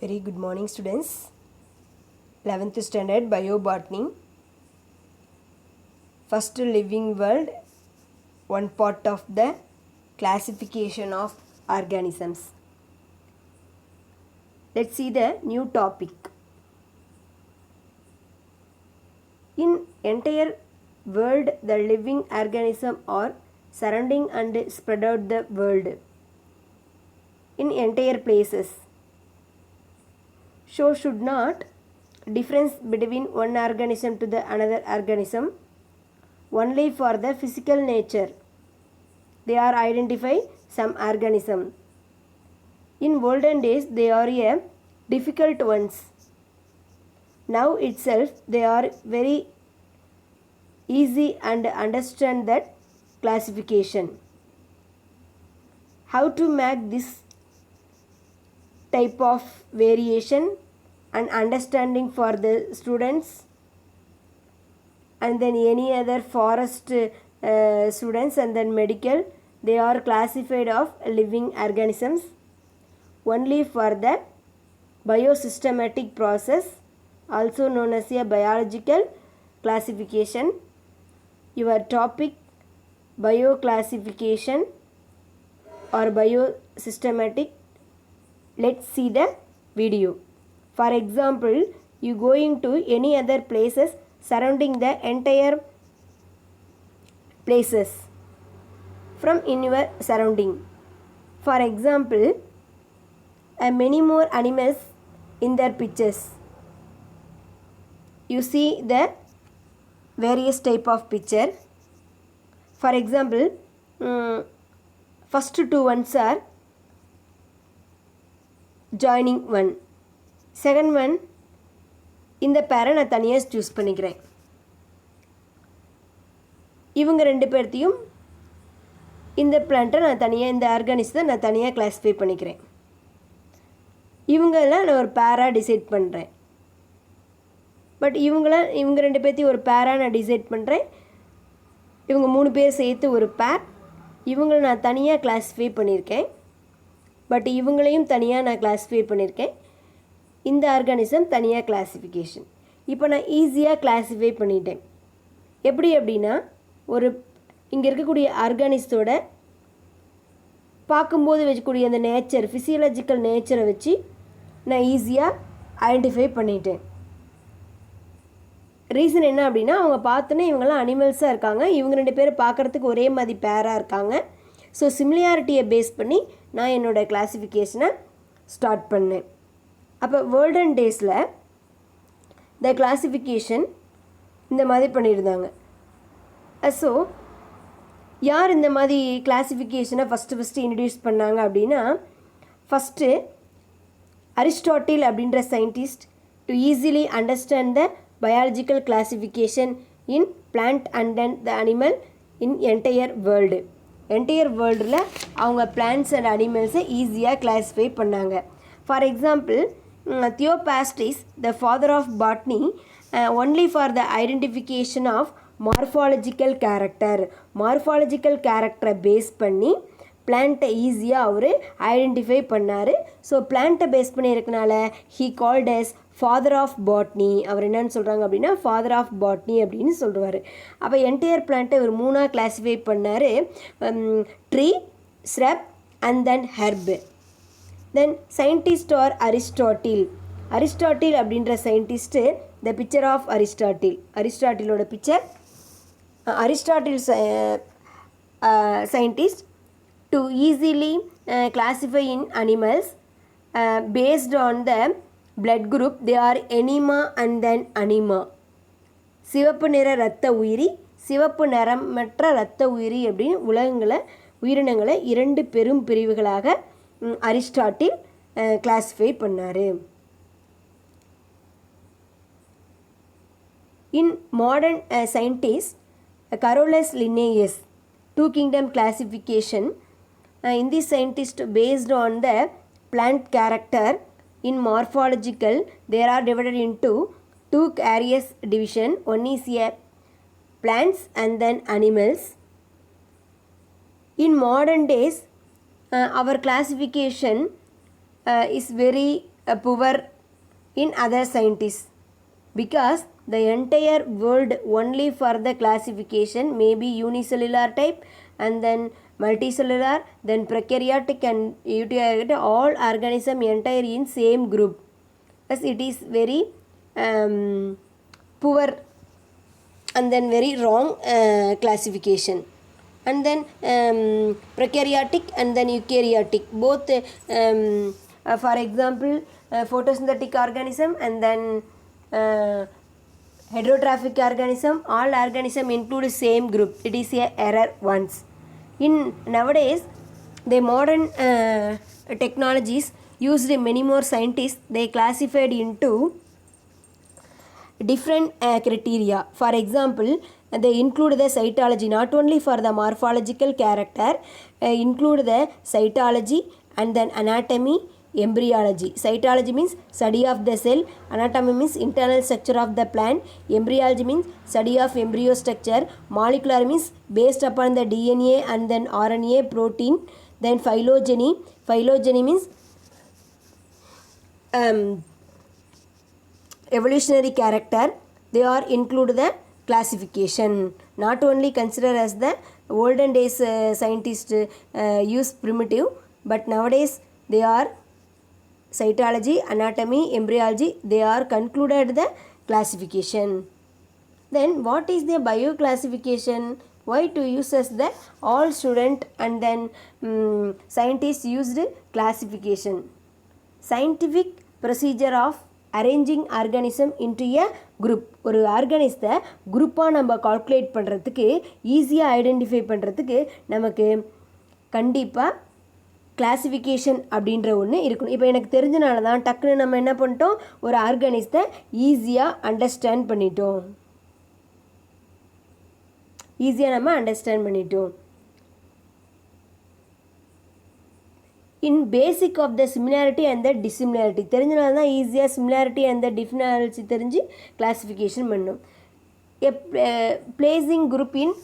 Very good morning, students. 11th standard biobotany. First living world, one part of the classification of organisms. Let's see the new topic. In entire world, the living organism are surrounding and spread out the world in entire places. So should not difference between one organism to the another organism only for the physical nature. They are identify some organism. In olden days they are a difficult ones. Now itself they are very easy and understand that classification. How to make this type of variation and understanding for the students, and then any other forest students, and then medical, they are classified of living organisms only for the biosystematic process, also known as a biological classification. Your topic bioclassification or biosystematic. Let's see the video. For example, you going to any other places surrounding the entire places from in your surrounding. For example, many more animals in their pictures. You see the various type of picture. For example, first two ones are joining one. Second one, இந்த பேரை நான் தனியாக choose பண்ணிக்கிறேன். இவங்க ரெண்டு பேர்த்தையும் இந்த பிளான்ட்டை நான் தனியாக, இந்த ஆர்கானிசத்தை நான் தனியாக கிளாஸிஃபை பண்ணிக்கிறேன். இவங்கெல்லாம் நான் ஒரு பேராக டிசைட் பண்ணுறேன். பட் இவங்க ரெண்டு பேர்த்தையும் ஒரு பேராக நான் டிசைட் பண்ணுறேன். இவங்க மூணு பேர் சேர்த்து ஒரு பேர். இவங்களை நான் தனியாக கிளாஸிஃபை பண்ணியிருக்கேன். பட் இவங்களையும் தனியாக நான் கிளாஸிஃபை பண்ணியிருக்கேன். இந்த ஆர்கானிசம் தனியாக கிளாஸிஃபிகேஷன். இப்போ நான் ஈஸியாக கிளாஸிஃபை பண்ணிட்டேன். எப்படி அப்படின்னா, ஒரு இங்கே இருக்கக்கூடிய ஆர்கானிஸோட பார்க்கும்போது வச்சுக்கூடிய அந்த நேச்சர், ஃபிசியலாஜிக்கல் நேச்சரை வச்சு நான் ஈஸியாக ஐடென்டிஃபை பண்ணிட்டேன். ரீசன் என்ன அப்படின்னா, அவங்க பார்த்தோன்னே இவங்கெல்லாம் அனிமல்ஸாக இருக்காங்க, இவங்க ரெண்டு பேரும் பார்க்குறதுக்கு ஒரே மாதிரி பேராக இருக்காங்க. ஸோ சிமிலியாரிட்டியை பேஸ் பண்ணி நான் என்னோடய கிளாஸிஃபிகேஷனை ஸ்டார்ட் பண்ணேன். அப்போ வேர்ல்டன் டேஸில் த கிளாஸிஃபிகேஷன் இந்த மாதிரி பண்ணியிருந்தாங்க. ஸோ யார் இந்த மாதிரி கிளாஸிஃபிகேஷனை ஃபஸ்ட்டு இன்ட்ரடியூஸ் பண்ணாங்க அப்படின்னா, ஃபஸ்ட்டு அரிஸ்டாட்டில் அப்படின்ற scientist to easily understand the biological classification in plant and then the animal in entire world. Entire வேர்ல்டில் அவங்க பிளான்ட்ஸ் அண்ட் அனிமல்ஸை ஈஸியாக கிளாஸிஃபை பண்ணாங்க. For example, Theophrastus the father of botany only for the identification of morphological character. Morphological கேரக்டரை base பண்ணி பிளான்ட்டை ஈஸியாக அவர் ஐடென்டிஃபை பண்ணார். ஸோ பிளான்ட்டை பேஸ் பண்ணி இருக்கனால he called as father of botany. அவர் என்னன்னு சொல்கிறாங்க அப்படின்னா, ஃபாதர் ஆஃப் பாட்னி அப்படின்னு சொல்லுவார். அப்போ என்டையர் பிளான்ட்டை ஒரு மூணாக கிளாஸிஃபை பண்ணார். Tree, shrub and then herb. Then scientist are Aristotle. Aristotle அப்படின்ற scientist the picture of Aristotle. அரிஸ்டாட்டிலோட picture. Aristotle scientist to easily classify in animals based on the blood group. They are anima and then anima. சிவப்பு நிற இரத்த உயிரி, சிவப்பு நிறமற்ற இரத்த உயிரி அப்படின்னு உயிரினங்களை இரண்டு பெரும் பிரிவுகளாக அரிஸ்டாட்டில் கிளாஸிஃபை பண்ணார். இன் modern scientist Carolus Linnaeus, two kingdom classification. In this scientist based on the plant character in morphological, there are divided into two areas division. One is a plants and then animals. In modern days, our classification is very poor in other scientists, because the entire world only for the classification may be unicellular type and then multicellular, then prokaryotic and eukaryotic, all organism entire in same group, as it is very poor and then very wrong classification. And then prokaryotic and then eukaryotic, both for example photosynthetic organism and then heterotrophic organism, all organism include same group. It is a error once. In nowadays the modern technologies used many more scientists, they classified into different criteria. For example, they include the cytology, not only for the morphological character, include the cytology and then anatomy, embryology. Cytology means study of the cell, anatomy means internal structure of the plant, embryology means study of embryo structure, molecular means based upon the DNA and then RNA, protein, then phylogeny. Phylogeny means evolutionary character. They are include the classification. Not only consider as the olden days scientists use primitive, but nowadays they are cytology, anatomy, embryology, they are concluded the classification. Then what is the bioclassification? Why to use as the all student and then scientists used classification? Scientific procedure of arranging organism into a group. ஒரு ஆர்கானிஸத்தை குரூப்பாக நம்ம calculate பண்ணுறதுக்கு, ஈஸியாக identify பண்ணுறதுக்கு நமக்கு கண்டிப்பாக classification அப்படின்ற ஒன்று இருக்கணும். இப்போ எனக்கு தெரிஞ்சனால தான் டக்குன்னு நம்ம என்ன பண்ணிட்டோம், ஒரு ஆர்கானிஸத்தை ஈஸியாக அண்டர்ஸ்டாண்ட் பண்ணிட்டோம். In basic of the similarity and the dissimilarity தெரிஞ்சனால தான் ஈஸியாக சிமிலாரிட்டி அண்ட் த டிஃபினாரிட்டி தெரிஞ்சு கிளாஸிஃபிகேஷன் பண்ணணும். Placing group in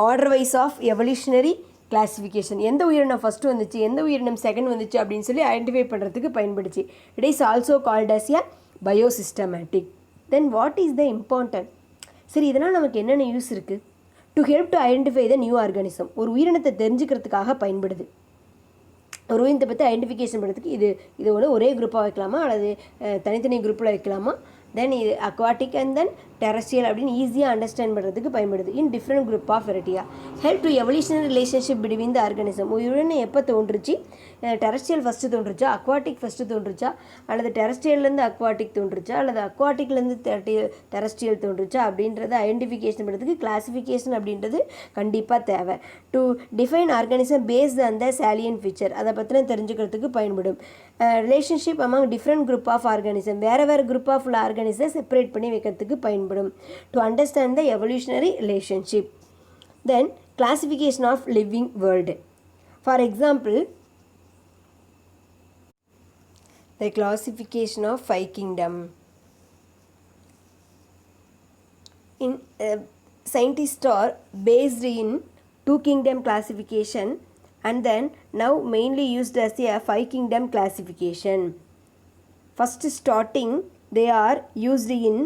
order wise of evolutionary classification. எந்த உயிரினம் ஃபஸ்ட்டு வந்துச்சு, எந்த உயிரினம் செகண்ட் வந்துச்சு அப்படின்னு சொல்லி ஐடென்டிஃபை பண்ணுறதுக்கு பயன்படுச்சு. It is also called as a biosystematic. Then what is the important? சரி, இதனால் நமக்கு என்னென்ன யூஸ் இருக்குது? To help to identify the new organism. ஒரு உயிரினத்தை தெரிஞ்சுக்கிறதுக்காக பயன்படுது. ஒரு உயிரினத்தை பற்றி ஐடென்டிஃபிகேஷன் பண்ணுறதுக்கு இது ஒரே குரூப்பாக வைக்கலாமா அல்லது தனித்தனி குரூப்பில் வைக்கலாமா? தென் இது அக்வாட்டிக் அண்ட் தென் டெரஸ்ட்ரியல் அப்படின்னு ஈஸியாக அண்டர்ஸ்டாண்ட் பண்ணுறதுக்கு பயன்படுது. இன் டிஃப்ரெண்ட் குரூப் ஆஃப் வெரைட்டியா help to evolutionary relationship between the organism. உயிரினம் எப்போ தோன்றுச்சு? டெரஸ்ட்ரியல் ஃபஸ்ட்டு தோன்றுச்சா, அக்வாட்டிக் ஃபஸ்ட்டு தோன்றுச்சா, அல்லது டெரஸ்ட்ரியல்லேருந்து அக்வாட்டிக் தோன்றுச்சா, அல்லது அக்வாட்டிக்லேருந்து டெரஸ்ட்ரியல் தோன்றுச்சா அப்படின்றத ஐடென்டிஃபிகேஷன் பண்ணுறதுக்கு கிளாஸிஃபிகேஷன் அப்படின்றது கண்டிப்பாக தேவை. To define organism based on the salient feature, அதை பற்றின தெரிஞ்சுக்கிறதுக்கு பயன்படும். Relationship among different group of organism, வேறு குரூப் ஆஃப் ஆர்கானிசத்தை செப்பரேட் பண்ணி வைக்கிறதுக்கு பயன்படும். To understand the evolutionary relationship. Then classification of living world. For example, the classification of 5 kingdom. In scientists are based in 2 kingdom classification and then now mainly used as a 5 kingdom classification. First starting they are used in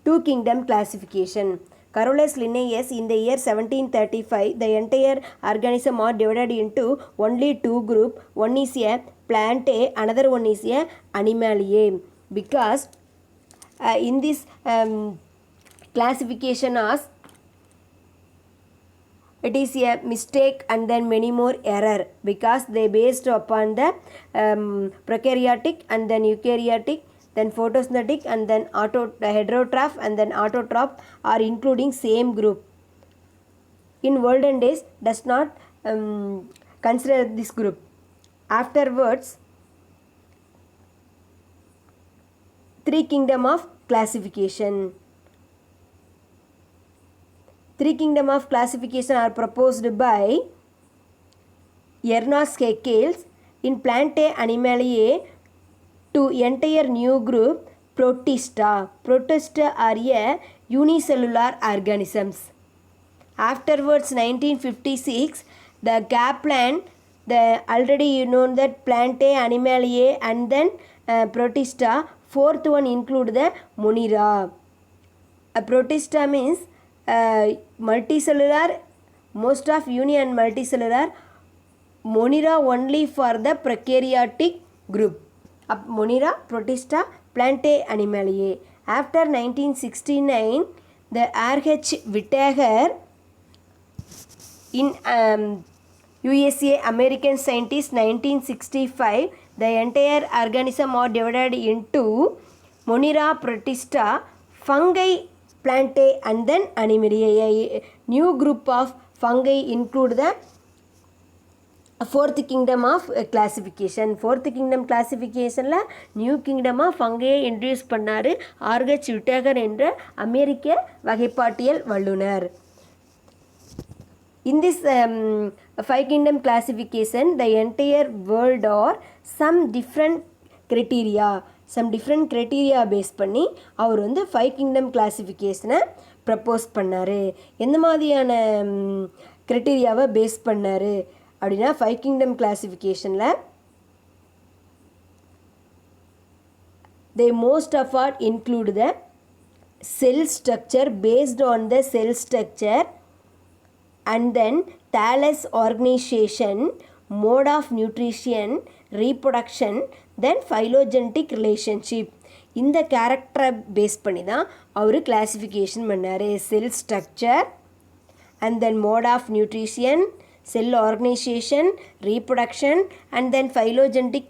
2 kingdom classification. Carolus Linnaeus in the year 1735, the entire organism are divided into only 2 groups. One is a Plantae, another one is a Animaliae. Because in this classification as it is a mistake and then many more error, because they based upon the prokaryotic and then eukaryotic, then photosynthetic and then heterotroph and then autotroph are including same group. In olden days does not consider this group. Afterwards 3 kingdom of classification. 3 kingdom of classification are proposed by Ernst Haeckel in Plantae Animaliae to entire new group Protista. Protista are a unicellular organisms. Afterwards 1956 the Kaplan, the already you know that Plantae Animaliae and then Protista. Fourth one include the Monera. Protista means multicellular, most of uni and multicellular. Monera only for the prokaryotic group. Monera, Protista, Plantae Animaliae. After 1969, the R.H. Whittaker in USA, American scientist, 1965, the entire organism are divided into Monera, Protista, fungi, Plantae and then Animaliae. A new group of fungi include the fourth kingdom of classification. Fourth kingdom classification la new kingdom of fungi introduce பண்ணாரு R.H. Whittaker என்ற அமெரிக்க வகைப்பாட்டியல் வல்லுனர். In this five kingdom classification, the entire world are some different criteria base பண்ணி அவர் வந்து five kingdom கிளாஸிஃபிகேஷனை propose பண்ணார். எந்த மாதிரியான க்ரைட்டீரியாவை base பண்ணார் அப்படின்னா, ஃபைவ் கிங்டம் கிளாஸிஃபிகேஷனில் they most of all include the cell structure, based on the cell structure, and then thallus organization, mode of nutrition, reproduction, then phylogenetic relationship. இந்த கேரக்டரை பேஸ் பண்ணி தான் அவர் கிளாஸிஃபிகேஷன் பண்ணார். செல் structure and then mode of nutrition, cell organization, reproduction, and then phylogenetic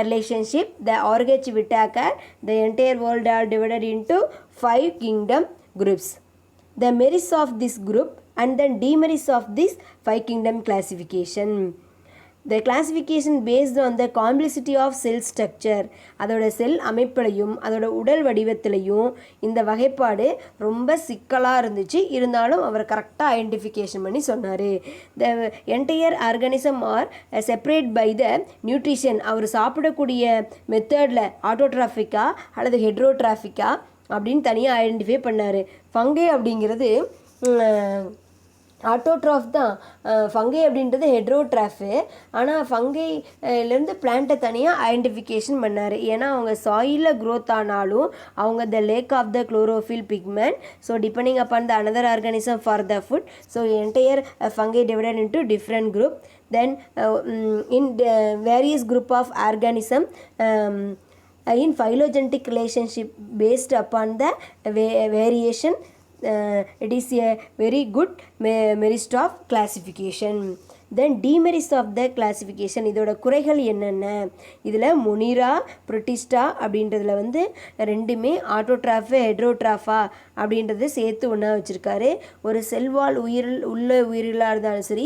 relationship. The R.H. Whittaker, the entire world are divided into five kingdom groups. The merits of this group and then demerits of this five kingdom classification. The classification based on the complexity of cell structure, அதோட செல் அமைப்பிலையும் அதோட உடல் வடிவத்திலையும் இந்த வகைப்பாடு ரொம்ப சிக்கலாக இருந்துச்சு. இருந்தாலும் அவர் கரெக்டாக ஐடென்டிஃபிகேஷன் பண்ணி சொன்னார். The entire organism are separate by the nutrition. அவர் சாப்பிடக்கூடிய மெத்தடில் ஆட்டோட்ராஃபிக்கா அல்லது ஹெட்ரோட்ராஃபிக்கா அப்படின்னு தனியாக ஐடென்டிஃபை பண்ணார். ஃபங்கை அப்படிங்கிறது ஆட்டோட்ராஃப் தான், ஃபங்கை அப்படின்றது ஹெட்ரோட்ராஃபு. ஆனால் ஃபங்கைலேருந்து பிளான்ட்டை தனியாக ஐடென்டிஃபிகேஷன் பண்ணார். ஏன்னா அவங்க சாயிலில் க்ரோத் ஆனாலும் அவங்க the lack of the chlorophyll pigment. So depending upon the another organism for the food. So entire fungi divided into different group. Then in various group of organism in phylogenetic relationship based upon the variation, it is a very good merit of classification. Then demerits of the classification, இதோட குறைகள் என்னென்ன? இதில் Monera Protista அப்படின்றதுல வந்து ரெண்டுமே ஆட்டோட்ராஃபு ஹெட்ரோட்ராஃபா அப்படின்றத சேர்த்து ஒன்றா வச்சுருக்காரு. ஒரு செல்வாழ் உள்ள உயிரிகளாக இருந்தாலும் சரி,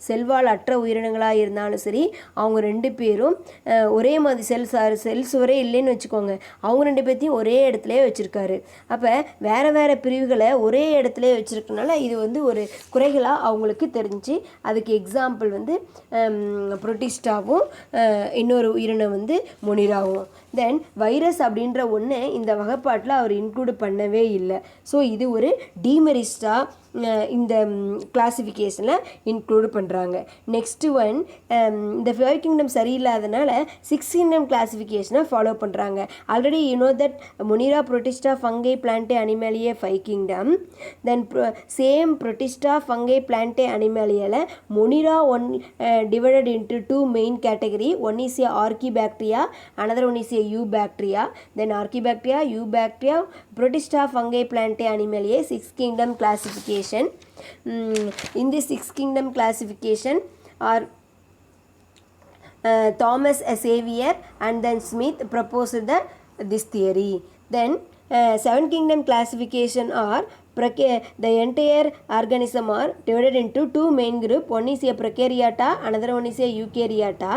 செல்வாழ் அற்ற உயிரினங்களாக இருந்தாலும் சரி, அவங்க ரெண்டு பேரும் ஒரே மாதிரி செல் சுவரே இல்லைன்னு வச்சுக்கோங்க, அவங்க ரெண்டு பேர்த்தையும் ஒரே இடத்துலையே வச்சுருக்காரு. அப்போ வேறு வேறு பிரிவுகளை ஒரே இடத்துலையே வச்சுருக்கனால இது வந்து ஒரு குறைகளாக அவங்களுக்கு தெரிஞ்சு. அதுக்கு எக்ஸாம்பிள் வந்து புரோட்டிஸ்டாவும் இன்னொரு உயிரினம் வந்து மொனிராவும். தென் வைரஸ் அப்படின்ற ஒன்று இந்த வகைப்பாட்டில் அவர் இன்க்ளூடு பண்ணவே இல்லை. ஸோ இது ஒரு டீமெரிஸ்டாக இந்த கிளாஸிஃபிகேஷனில் இன்க்ளூடு பண்ணுறாங்க. நெக்ஸ்ட்டு ஒன், இந்த ஃபைவ் கிங்டம் சரியில்லாதனால சிக்ஸ் கிங்டம் கிளாஸிஃபிகேஷனை ஃபாலோ பண்ணுறாங்க. Already you that Monera Protista fungi Plantae Animalia five kingdom. Then same Protista fungi Plantae அனிமேலியாவில் Monera one divided into two main category. One is a archibacteria, another one is a eubacteria. Then archibacteria, eubacteria, protista, fungi, plantae, animaliae, six kingdom classification. In this six kingdom classification are Thomas Xavier and then Smith proposed this theory. Then seven kingdom classification are the entire organism are divided into two main group. One is a prokaryota, another one is a eukaryota.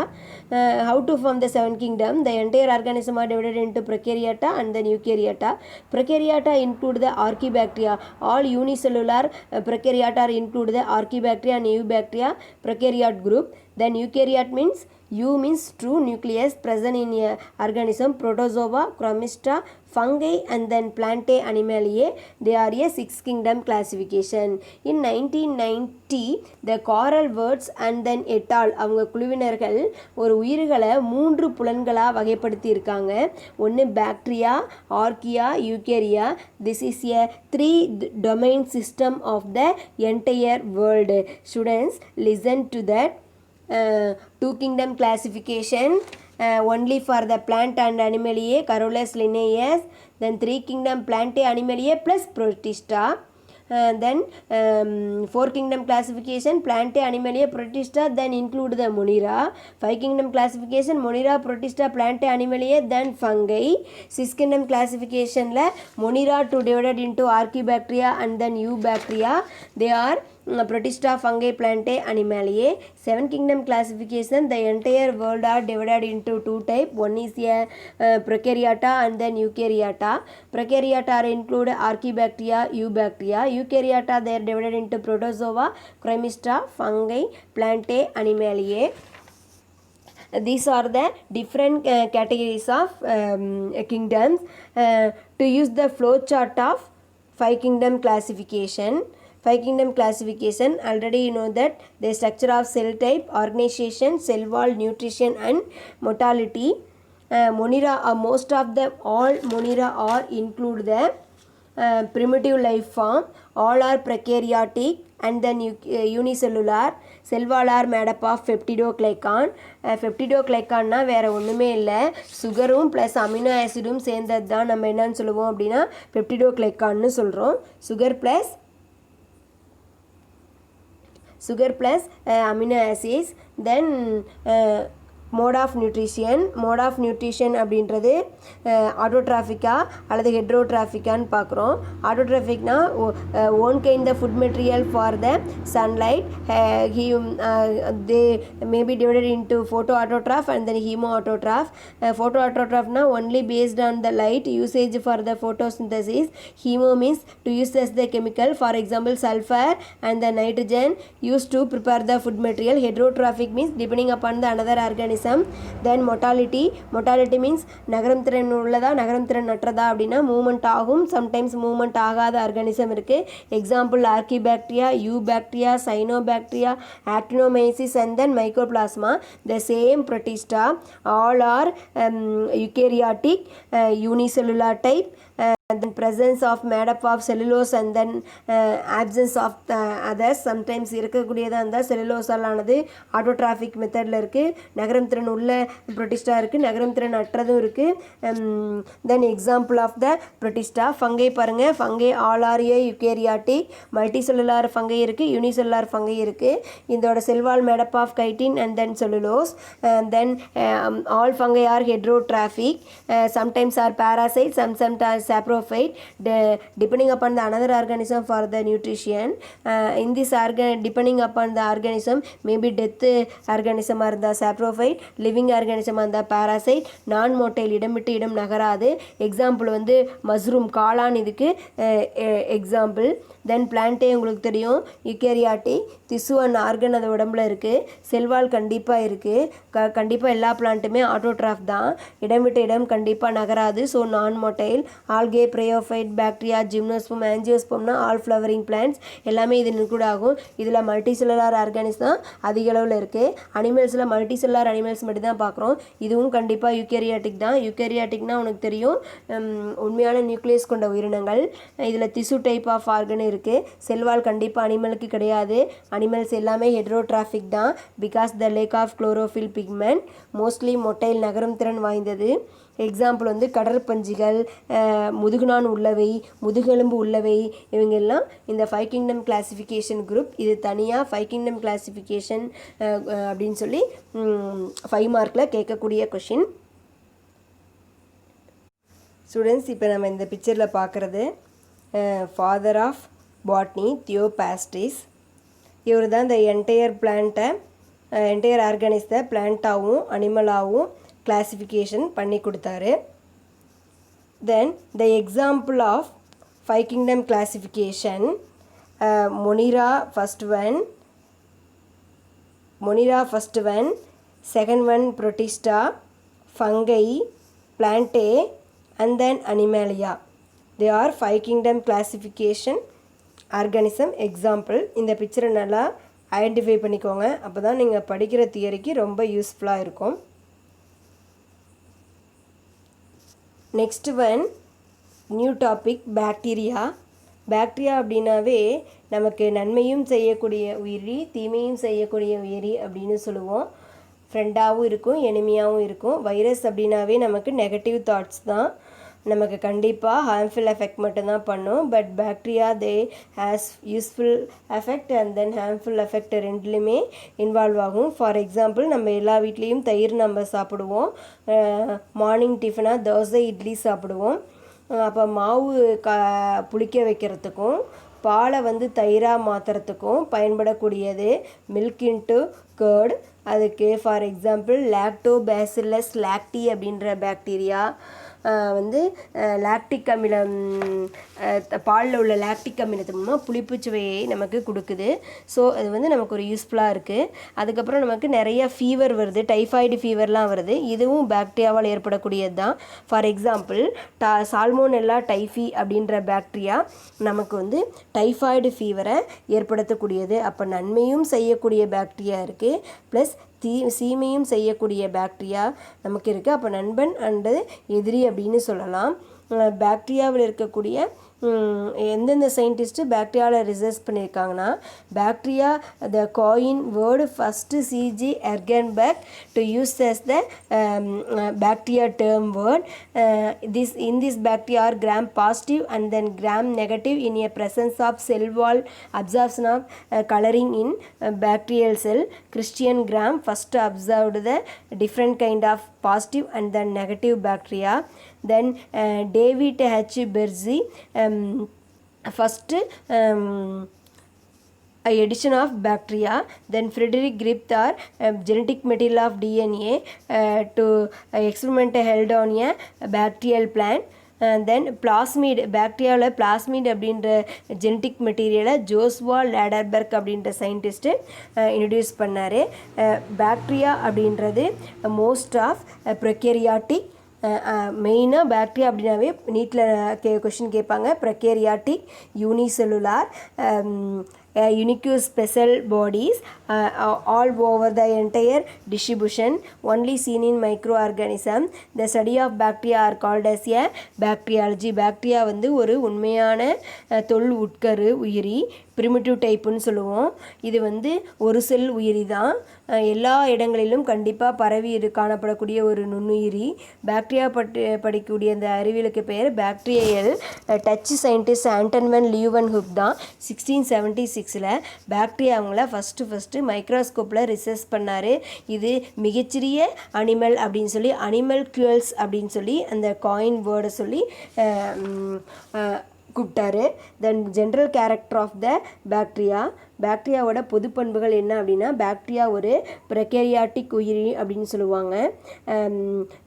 How to form the seven kingdom? The entire organism are divided into prokaryota and then eukaryota. Prokaryota include the archibacteria. All unicellular prokaryota include the archibacteria and eubacteria prokaryote group. Then eukaryote means U means true nucleus present in a organism, protozoa, chromista, fungi and then plantae animaliae. They are a 6 kingdom classification. In 1990 the Coral Words and then et al. அவங்க குழுவினர்கள் ஒரு உயிர்களை 3 புலன்களாக வகைப்படுத்தி இருக்காங்க. ஒன்று bacteria, archaea, Eukarya. This is a 3 domain system of the entire world. Students, listen to that 2 kingdom classification. Only for the plant and animalia, Carolus linnaeus. Then 3 kingdom plantae animalia plus protista. Then 4 kingdom classification, plantae animalia, protista, then include the monera. 5 kingdom classification, monera, protista, plantae animalia, then fungi. 6 kingdom classification la monera to divided into archaebacteria and then eubacteria. They are protista, fungi, plantae, animalia. 7 kingdom classification, the entire world are divided into 2 types. One is a prokaryota and then eukaryota. Prokaryota are include archaebacteria, eubacteria. Eukaryota they are divided into protozoa, chromista, fungi, plantae, animalia. These are the different categories of kingdoms. To use the flow chart of 5 kingdom classification. 5 kingdom classification, already you know that the structure of cell type, organization, cell wall, nutrition and mortality. Monera, most of them, all monera are include the primitive life form. All are prokaryotic and then unicellular. Cell wall are made up of peptidoglycan. Peptidoglycanனா வேறு ஒன்றுமே இல்லை, சுகரும் plus amino ஆசிடும் சேர்ந்தது தான் நம்ம என்னன்னு சொல்லுவோம் அப்படின்னா பெப்டிடோக்ளைக்கான்னு சொல்கிறோம். sugar plus amino acids. Then mode of nutrition அப்படின்றது ஆட்டோட்ராஃபிக்கா அல்லது ஹெட்ரோட்ராஃபிக்கான்னு பார்க்குறோம். ஆட்டோட்ராஃபிக்னா own kind the food material for the sunlight. they may be divided into photoautotroph and then hemoautotroph. Photoautotroph only based on the light usage for the photosynthesis. Hemo means to use as the chemical, for example sulfur and the nitrogen used to prepare the food material. Heterotrophic means depending upon the another organism. Then mortality means நகரம் திறன் உள்ளதா நகரம் திறன் அற்றதா அப்படின்னா movement ஆகும், sometimes movement ஆகாத organism இருக்குது. Example archaebacteria, eubacteria, cyanobacteria, actinomyces and then mycoplasma. The same protista, all are eukaryotic, unicellular type. And then presence of made up of cellulose and then absence of others. Sometimes இருக்கக்கூடியதாக இருந்தால் செல்லுலோசால் ஆனது autotrophic மெத்தடில் இருக்குது. நகரம் திறன் உள்ள Protista இருக்குது, நகரம் திறன் அற்றதும் இருக்குது. Then example of the protista. Fungi பாருங்கள், fungi all are a eukaryotic. Multicellular fungi இருக்குது, யூனிசெல்லுலார் ஃபங்கை இருக்குது. இதோட cell wall made up of chitin and then cellulose. Then all fungi are heterotrophic. Sometimes are parasite, sometimes saprophyte, depending upon the another organism for the nutrition. In this depending upon the organism, maybe death organism are the saprophyte, living organism are the parasite. நான் motile இடம் விட்டு இடம் நகராது. Example வந்து mushroom, காளான் இதுக்கு example. தென் பிளான்ட்டே உங்களுக்கு தெரியும் eukaryotic, திசு அண்ட் ஆர்கன் அது உடம்புல இருக்குது. செல்வால் கண்டிப்பாக இருக்குது. கண்டிப்பாக எல்லா பிளான்ட்டுமே ஆட்டோட்ராஃப் தான், இடம் விட்டு இடம் கண்டிப்பாக நகராது. So non motile. Algae, bryophyte, bacteria, gymnosperm, ஆஞ்சியோஸ்பம்னா ஆல் ஃப்ளவரிங் பிளான்ட்ஸ் எல்லாமே இது இன்க்ளூட் ஆகும். இதில் மல்டி செல்லுலார் ஆர்கானிஸ் தான் அதிக அளவில் இருக்குது. அனிமல்ஸில் மல்டி செல்லுலார் அனிமல்ஸ் மட்டும் தான் பார்க்குறோம். இதுவும் கண்டிப்பாக யூகேரியாட்டிக் தான். யூகேரியாட்டிக்னா உனக்கு தெரியும் உண்மையான நியூக்ளியஸ் கொண்ட உயிரினங்கள். இதில் திசு டைப் ஆஃப் ஆர்கன் இருக்குது. செல்வால் கண்டிப்பாக அனிமலுக்கு கிடையாது. அனிமல்ஸ் எல்லாமே ஹெட்ரோட்ராஃபிக் தான். Because the lack of chlorophyll pigment. Mostly motile நகரும் திறன் வாய்ந்தது. எக்ஸாம்பிள் வந்து கடற்பஞ்சிகள், முதுகுநான் உள்ளவை, முதுகெலும்பு உள்ளவை, இவங்க எல்லாம் இந்த 5 கிங்டம் கிளாசிஃபிகேஷன் குரூப். இது தனியாக 5 கிங்டம் கிளாசிஃபிகேஷன் அப்படின்னு சொல்லி 5 மார்க்கில் கேட்கக்கூடிய கொஷின். ஸ்டூடெண்ட்ஸ், இப்போ நம்ம இந்த பிக்சரில் பார்க்குறது ஃபாதர் ஆஃப் பாட்னி, தியோபாஸ்டிஸ். இவர் தான் இந்த என்டையர் பிளான்ட்டை, என்டையர் ஆர்கானிஸை பிளான்ட்டாகவும் அனிமலாகவும் கிளாசிஃபிகேஷன் பண்ணி கொடுத்தாரு. Then the example of 5 kingdom classification, Monera first one. Second one Protista, fungi, plantae, and then Animalia. They are 5 kingdom classification organism. Example இந்த பிக்சரை நல்லா ஐடென்டிஃபை பண்ணிக்கோங்க. அப்போ தான் நீங்கள் படிக்கிற தியரிக்கு ரொம்ப யூஸ்ஃபுல்லாக இருக்கும். Next one new topic bacteria. Bacteria அப்படின்னாவே நமக்கு நன்மையும் செய்யக்கூடிய உயிரி, தீமையும் செய்யக்கூடிய உயிரி அப்படின்னு சொல்லுவோம். ஃப்ரெண்டாகவும் இருக்கும், எனிமியாகவும் இருக்கும். வைரஸ் அப்படின்னாவே நமக்கு நெகட்டிவ் தாட்ஸ் தான், நமக்கு கண்டிப்பாக ஹார்ம்ஃபுல் எஃபெக்ட் மட்டும்தான் பண்ணும். But bacteria they has useful effect and then harmful effect ரெண்டுலேயுமே இன்வால்வ் ஆகும். ஃபார் எக்ஸாம்பிள் நம்ம எல்லா வீட்லேயும் தயிர் நம்ம சாப்பிடுவோம். மார்னிங் டிஃபனாக தோசை இட்லி சாப்பிடுவோம். அப்போ மாவு புளிக்க வைக்கிறதுக்கும் பாலை வந்து தயிராக மாற்றுறதுக்கும் பயன்படக்கூடியது மில்க் இன்ட்டு கர்ட். அதுக்கு ஃபார் எக்ஸாம்பிள் லாக்டோபாசில்லஸ் லாக்டி அப்படின்ற பாக்டீரியா வந்து லாக்டிக் அமிலம், பாலில் உள்ள லாக்டிக் அமிலத்து மூலமாக புளிப்பு சுவையை நமக்கு கொடுக்குது. ஸோ அது வந்து நமக்கு ஒரு யூஸ்ஃபுல்லாக இருக்குது. அதுக்கப்புறம் நமக்கு நிறைய ஃபீவர் வருது, டைஃபாய்டு ஃபீவர்லாம் வருது. இதுவும் பாக்டீரியாவால் ஏற்படக்கூடியது தான். ஃபார் எக்ஸாம்பிள் சால்மோனெல்லா டைஃபி அப்படின்ற பாக்டீரியா நமக்கு வந்து டைஃபாய்டு ஃபீவரை ஏற்படுத்தக்கூடியது. அப்போ நன்மையும் செய்யக்கூடிய பாக்டீரியா இருக்குது, ப்ளஸ் தீமையும் செய்யக்கூடிய பாக்டீரியா நமக்கு இருக்குது. அப்போ நண்பன் அண்டு எதிரி அப்படின்னு சொல்லலாம். பாக்டீரியாவில் இருக்கக்கூடிய எந்தெந்த சயின்டிஸ்ட்டு பாக்டீரியாவில் ரிசர்ச் பண்ணியிருக்காங்கன்னா, bacteria the coin word first C G Ehrenberg to use as the bacteria term word. This bacteria are gram positive and then gram negative in a presence of cell wall absorption of coloring in bacterial cell. Christian Gram first observed the different kind of positive and then negative bacteria. Then David H. Berzzi first addition of bacteria. Then Frederick Griebthaer genetic material of DNA to experiment held on a bacterial plant. Then plasmid, பாக்டீரியாவில் plasmid அப்படின்ற genetic மெட்டீரியலை Joshua Lederberg அப்படின்ற scientist introduce பண்ணார். Bacteria அப்படின்றது most of prokaryotic. மெயினாக bacteria அப்படின்னாவே நீட்டில் question கேட்பாங்க. Prokaryotic, unicellular, unique special bodies all over the entire distribution, only seen in microorganism. The study of bacteria are called as a bacteriology. Bacteria வந்து ஒரு உண்மையான தொல் உட்கரு உயிரி, பிரிமிட்டிவ் டைப்புன்னு சொல்லுவோம். இது வந்து ஒரு செல் உயிரி தான், எல்லா இடங்களிலும் கண்டிப்பாக பரவி காணப்படக்கூடிய ஒரு நுண்ணுயிரி. பாக்டீரியா படிக்கக்கூடிய அந்த அறிவியலுக்கு பெயர் bacterial. Dutch scientist Antonie van Leeuwenhoek தான் 1676 பாக்டீரியாவங்கள ஃபஸ்ட்டு மைக்ரோஸ்கோப்பில் ரிசர்ச் பண்ணார். இது மிகச்சிறிய அனிமல் அப்படின்னு சொல்லி, அனிமல் கியூல்ஸ் அப்படின்னு சொல்லி அந்த காயின் வேர்டை சொல்லி கூப்பிட்டாரு. Then general character of the bacteria. பாக்டீரியாவோட பொது பண்புகள் என்ன அப்படின்னா, பாக்டீரியா ஒரு ப்ரொகேரியாட்டிக் உயிரி அப்படின்னு சொல்லுவாங்க.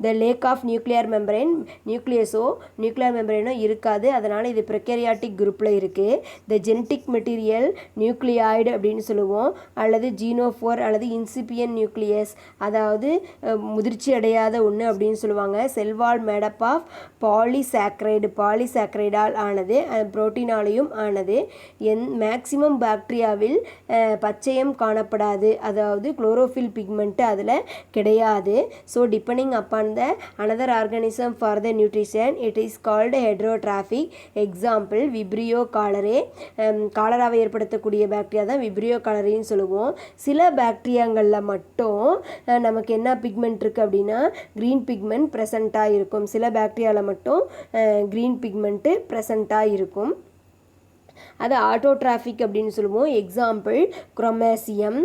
The lack of nuclear membrane, nuclear மெம்பரேனோ இருக்காது, அதனால் இது ப்ரொகேரியாட்டிக் குரூப்பில் இருக்குது. த ஜெனட்டிக் மெட்டீரியல் நியூக்ளியாய்டு அப்படின்னு சொல்லுவோம், அல்லது ஜீனோஃபோர் அல்லது இன்சிபியன் நியூக்ளியஸ், அதாவது முதிர்ச்சி அடையாத ஒன்று அப்படின்னு சொல்லுவாங்க. செல்வால் மேடப் ஆஃப் பாலிசாக்ரைடால் ஆனது, புரோட்டீனாலையும் ஆனது. மேக்சிமம் பாக்டீரியாவில் பச்சையம் காணப்படாது, அதாவது குளோரோஃபில் பிக்மெண்ட்டு அதில் கிடையாது. So depending upon the another organism for the nutrition it is called heterotrophic. Example Vibrio cholerae, காலராவை ஏற்படுத்தக்கூடிய பாக்டீரியா தான் விப்ரியோ காலரின்னு சொல்லுவோம். சில பாக்டீரியாங்களில் மட்டும் நமக்கு என்ன பிக்மெண்ட் இருக்குது அப்படின்னா க்ரீன் பிக்மெண்ட் ப்ரெசண்ட்டாக இருக்கும். சில பாக்டீரியாவில் மட்டும் க்ரீன் பிக்மெண்ட்டு ப்ரெசண்ட்டாக இருக்கும். அது ஆட்டோட்ராஃபிக் அப்படின்னு சொல்லுவோம். எக்ஸாம்பிள் குரோமேசியம்.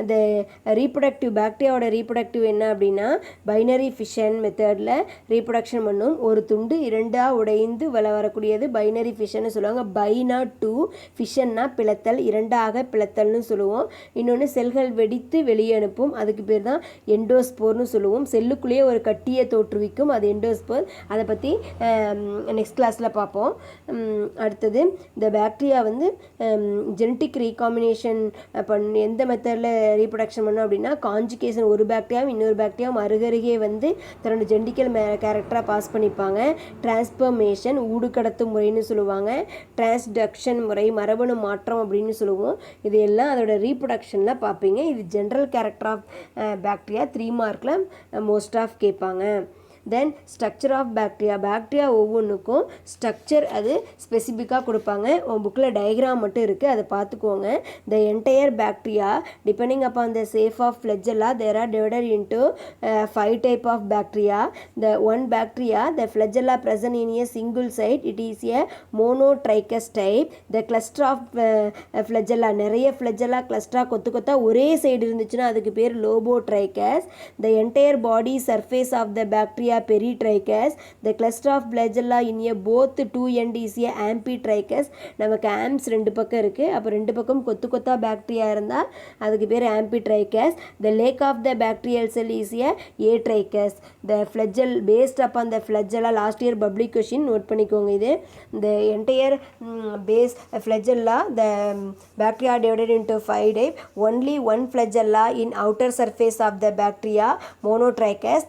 அந்த ரீப்ரொடக்டிவ் பாக்டீரியாவோட ரீப்ரொடக்டிவ் என்ன அப்படின்னா பைனரி ஃபிஷன் மெத்தடில் ரீப்ரொடக்ஷன் பண்ணும். ஒரு துண்டு இரண்டாக உடைந்து வரக்கூடியது பைனரி ஃபிஷன்னு சொல்லுவாங்க. பைனா டூ, ஃபிஷன்னா பிளத்தல், இரண்டாக பிளத்தல்னு சொல்லுவோம். இன்னொன்று செல்கள் வெடித்து வெளியே அனுப்பும், அதுக்கு பேர் தான் எண்டோஸ்போர்னு சொல்லுவோம். செல்லுக்குள்ளேயே ஒரு கட்டியை தோற்றுவிக்கும், அது எண்டோஸ்போர். அதை பற்றி நெக்ஸ்ட் கிளாஸில் பார்ப்போம். அடுத்தது இந்த பாக்டீரியா வந்து ஜெனட்டிக் ரீகாம்பினேஷன் எந்த மெத்தடில் ரீப்ரொடக்ஷன் பண்ணும் அப்படின்னா காஞ்சுகேஷன் ஒரு பாக்டீரியாவும் இன்னொரு பாக்டீரியாவும் அருகருகே வந்து தன்னோட ஜெண்டிக்கல் கேரக்டராக பாஸ் பண்ணிப்பாங்க. டிரான்ஸ்பர்மேஷன் ஊடுகடத்து முறைன்னு சொல்லுவாங்க. டிரான்ஸ்டக்ஷன் முறை மரபணு மாற்றம் அப்படின்னு சொல்லுவோம். இது எல்லாம் அதோட ரீப்ரொடக்ஷனில் பார்ப்பீங்க. இது ஜென்ரல் கேரக்டர் ஆஃப் பாக்டீரியா 3 மார்க்கில் மோஸ்ட் ஆஃப் கேட்பாங்க. தென் ஸ்ட்ரக்சர் ஆஃப் பாக்டீரியா ஒவ்வொன்றுக்கும் ஸ்ட்ரக்சர் அது ஸ்பெசிஃபிக்காக கொடுப்பாங்க. உன் புக்கில் டயக்ராம் மட்டும் இருக்குது, அதை பார்த்துக்கோங்க. The entire bacteria depending upon the shape of flagella there are divided into 5 type of bacteria. The one bacteria the flagella present in a single site, it is a monotrichous type. The cluster of flagella, நிறைய flagella cluster கொத்தா ஒரே side இருந்துச்சுன்னா அதுக்கு பேர் லோபோட்ரைக்கஸ். The entire body surface of the bacteria peritrichous. The cluster of flagella in a both 2 end is a amphitrichous. நமக்கு arms 2 பக்கம் இருக்குது. அப்போ 2 பக்கம் கொத்தா பாக்டீரியா இருந்தால் அதுக்கு பேர் amphitrichous. The lake of the bacterial cell is a atrichous. The flagell based upon the flagella, last year public question note பண்ணிக்கோங்க. இது the entire base flagella, the bacteria divided into 5 type. Only one flagella in outer surface of the bacteria, monotrichous.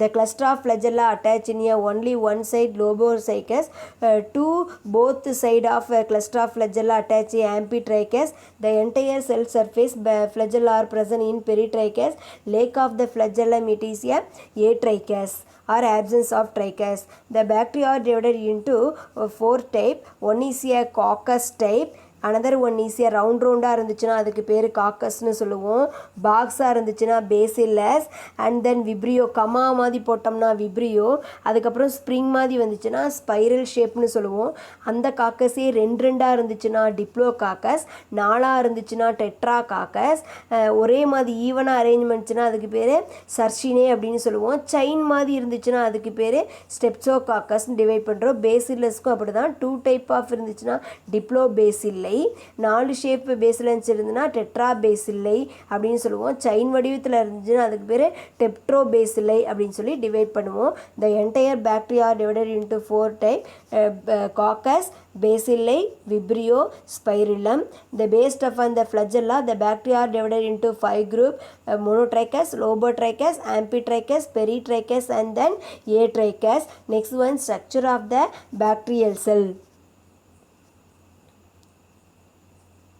The cluster of flagella attach in a only one side lobotrichous. To both side of cluster of flagella attach a amphitrichous. The entire cell surface flagella are present in peritrichous. Lake of the flagellum it is a atrichous or absence of trichous. The bacteria are divided into 4 type. One is a coccus type. Another one ஈஸியாக ரவுண்டாக இருந்துச்சுன்னா அதுக்கு பேர் காக்கஸ்னு சொல்லுவோம். பாக்ஸாக இருந்துச்சுன்னா bacillus. And then Vibrio comma மாதிரி போட்டோம்னா விப்ரியோ. அதுக்கப்புறம் ஸ்ப்ரிங் மாதிரி வந்துச்சுன்னா ஸ்பைரல் ஷேப்னு சொல்லுவோம். அந்த காக்கஸே 2 இருந்துச்சுன்னா டிப்ளோ காக்கஸ். 4 இருந்துச்சுன்னா டெட்ரா காக்கஸ். ஒரே மாதிரி ஈவனாக அரேஞ்ச்மெண்ட்ஸ்னா அதுக்கு பேர் சர்ஷினே அப்படின்னு சொல்லுவோம். செயின் மாதிரி இருந்துச்சுன்னா அதுக்கு பேர் ஸ்டெப்சோ காக்கஸ்ன்னு டிவைட் பண்ணுறோம். பேசில்லஸ்க்கும் அப்படி தான் 2 டைப் ஆஃப் இருந்துச்சுன்னா டிப்ளோ பேசில்லை. 4 ஷேப் பேசிலன்ஸ் இருந்துன்னா டெட்ரா பேசில்லை அப்படின்னு சொல்லுவோம். செயின் வடிவத்தில் இருந்துச்சுன்னா அதுக்கு பேர் டெப்ட்ரோ பேசில்லை அப்படின்னு சொல்லி டிவைட் பண்ணுவோம். The entire bacteria divided into 4 type. Coccus, bacilli, vibrio, spirillum. The based upon the flagella, the bacteria are divided into 5 group. Monotrichous, lobotrichous, amphitrichous, peritrichous and then atrichous. Next one, structure of the bacterial cell.